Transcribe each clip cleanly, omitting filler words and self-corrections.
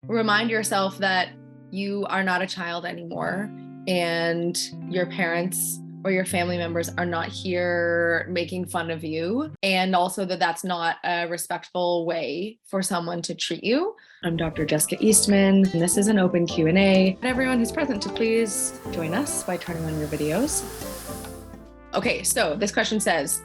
Remind yourself that you are not a child anymore, and your parents or your family members are not here making fun of you, and also that that's not a respectful way for someone to treat you. I'm Dr. Jessica Eastman, and this is an open Q&A. Everyone who's present to please join us by turning on your videos. Okay, so this question says,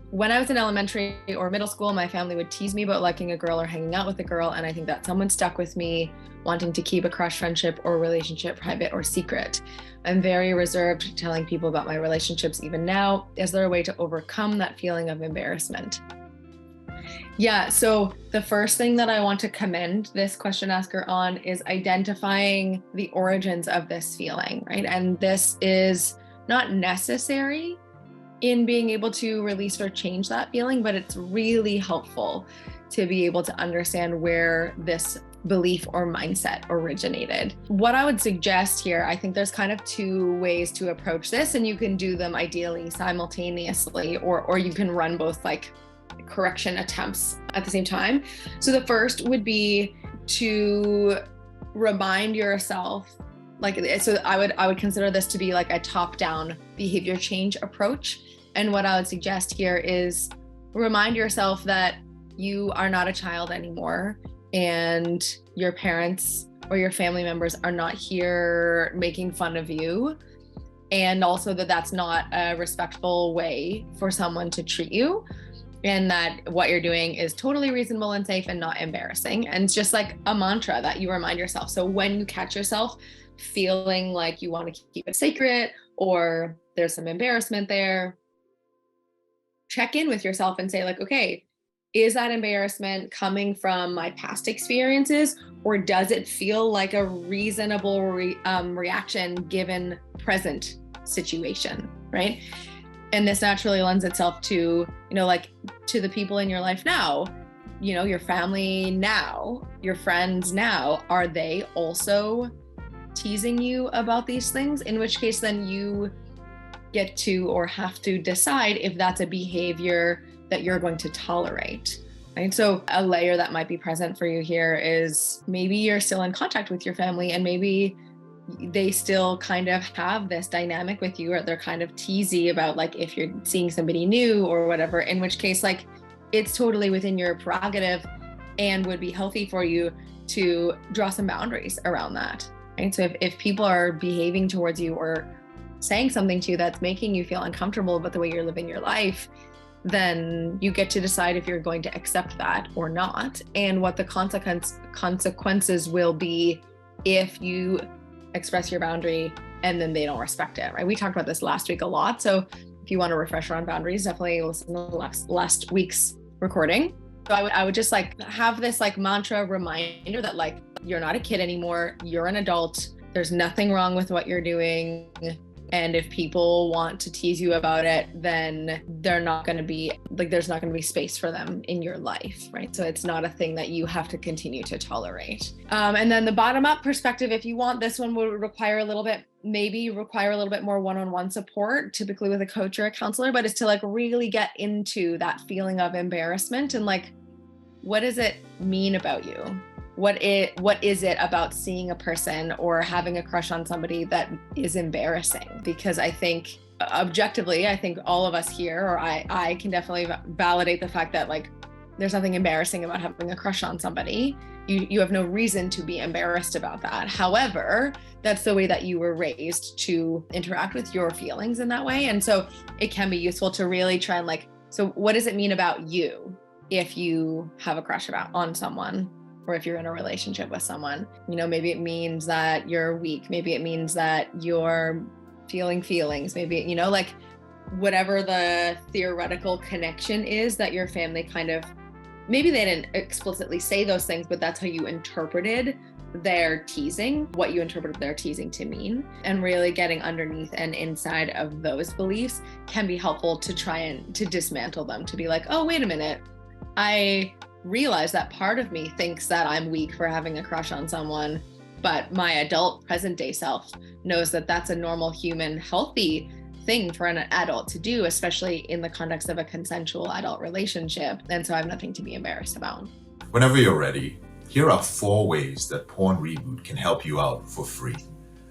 when I was in elementary or middle school, my family would tease me about liking a girl or hanging out with a girl, and I think that someone stuck with me, wanting to keep a crush, friendship, or relationship private or secret. I'm very reserved telling people about my relationships even now. Is there a way to overcome that feeling of embarrassment? Yeah, so the first thing that I want to commend this question asker on is identifying the origins of this feeling, right? And this is not necessary in being able to release or change that feeling, but it's really helpful to be able to understand where this belief or mindset originated. What I would suggest here, I think there's kind of two ways to approach this, and you can do them ideally simultaneously, or you can run both like correction attempts at the same time. So the first would be to remind yourself, so I would consider this to be like a top-down behavior change approach. And what I would suggest here is remind yourself that you are not a child anymore, and your parents or your family members are not here making fun of you, and also that that's not a respectful way for someone to treat you, and that what you're doing is totally reasonable and safe and not embarrassing. And it's just like a mantra that you remind yourself. So when you catch yourself feeling like you want to keep it secret or there's some embarrassment there, check in with yourself and say like, okay, is that embarrassment coming from my past experiences, or does it feel like a reasonable reaction given present situation, right? And this naturally lends itself to, like to the people in your life now, your family now, your friends now, are they also teasing you about these things? In which case then you get to or have to decide if that's a behavior that you're going to tolerate, right? So a layer that might be present for you here is maybe you're still in contact with your family, and maybe they still kind of have this dynamic with you, or they're kind of teasy about like if you're seeing somebody new or whatever, in which case like it's totally within your prerogative and would be healthy for you to draw some boundaries around that, right? So if people are behaving towards you or saying something to you that's making you feel uncomfortable about the way you're living your life, then you get to decide if you're going to accept that or not, and what the consequences will be if you express your boundary and then they don't respect it, right? We talked about this last week a lot. So if you want to refresh on boundaries, definitely listen to last week's recording. So I would just like have this like mantra reminder that like, you're not a kid anymore, you're an adult, there's nothing wrong with what you're doing. And if people want to tease you about it, then there's not going to be space for them in your life, right? So it's not a thing that you have to continue to tolerate. And then the bottom up perspective, if you want, this one would require a little bit more one-on-one support, typically with a coach or a counselor, but it's to like really get into that feeling of embarrassment and like, what does it mean about you? What is it about seeing a person or having a crush on somebody that is embarrassing? Because I think objectively, all of us here, or I can definitely validate the fact that like there's nothing embarrassing about having a crush on somebody. You have no reason to be embarrassed about that. However, that's the way that you were raised to interact with your feelings in that way. And so it can be useful to really try and like, so what does it mean about you if you have a crush on someone? Or if you're in a relationship with someone, maybe it means that you're weak. Maybe it means that you're feeling feelings. Maybe, like whatever the theoretical connection is that your family kind of, maybe they didn't explicitly say those things, but that's how you interpreted their teasing, what you interpreted their teasing to mean. And really getting underneath and inside of those beliefs can be helpful to try and to dismantle them, to be like, oh, wait a minute. I realize that part of me thinks that I'm weak for having a crush on someone, but my adult present day self knows that that's a normal human healthy thing for an adult to do, especially in the context of a consensual adult relationship. And so I have nothing to be embarrassed about. Whenever you're ready, Here are 4 ways that Porn Reboot can help you out for free.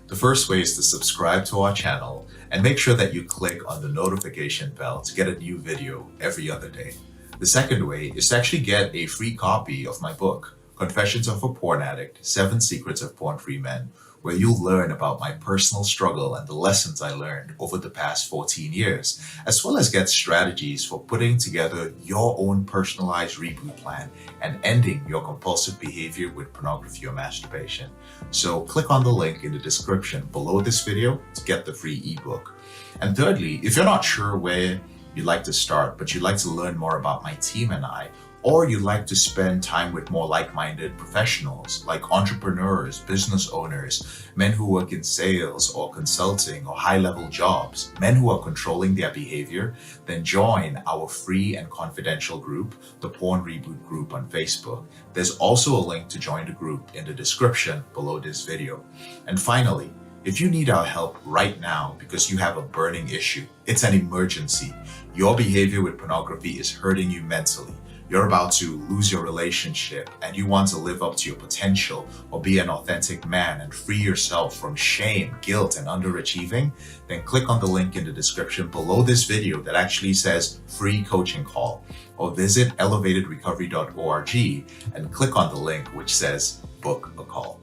The first way is to subscribe to our channel and make sure that you click on the notification bell to get a new video every other day. The second way is to actually get a free copy of my book, Confessions of a Porn Addict, 7 Secrets of Porn-Free Men, where you'll learn about my personal struggle and the lessons I learned over the past 14 years, as well as get strategies for putting together your own personalized reboot plan and ending your compulsive behavior with pornography or masturbation. So click on the link in the description below this video to get the free ebook. And thirdly, if you're not sure where you'd like to start, but you'd like to learn more about my team and I, or you'd like to spend time with more like-minded professionals like entrepreneurs, business owners, men who work in sales or consulting or high-level jobs, men who are controlling their behavior, then join our free and confidential group, the Porn Reboot group on Facebook. There's also a link to join the group in the description below this video. And finally, if you need our help right now because you have a burning issue, it's an emergency, your behavior with pornography is hurting you mentally, you're about to lose your relationship and you want to live up to your potential or be an authentic man and free yourself from shame, guilt, and underachieving, then click on the link in the description below this video that actually says free coaching call, or visit elevatedrecovery.org and click on the link which says book a call.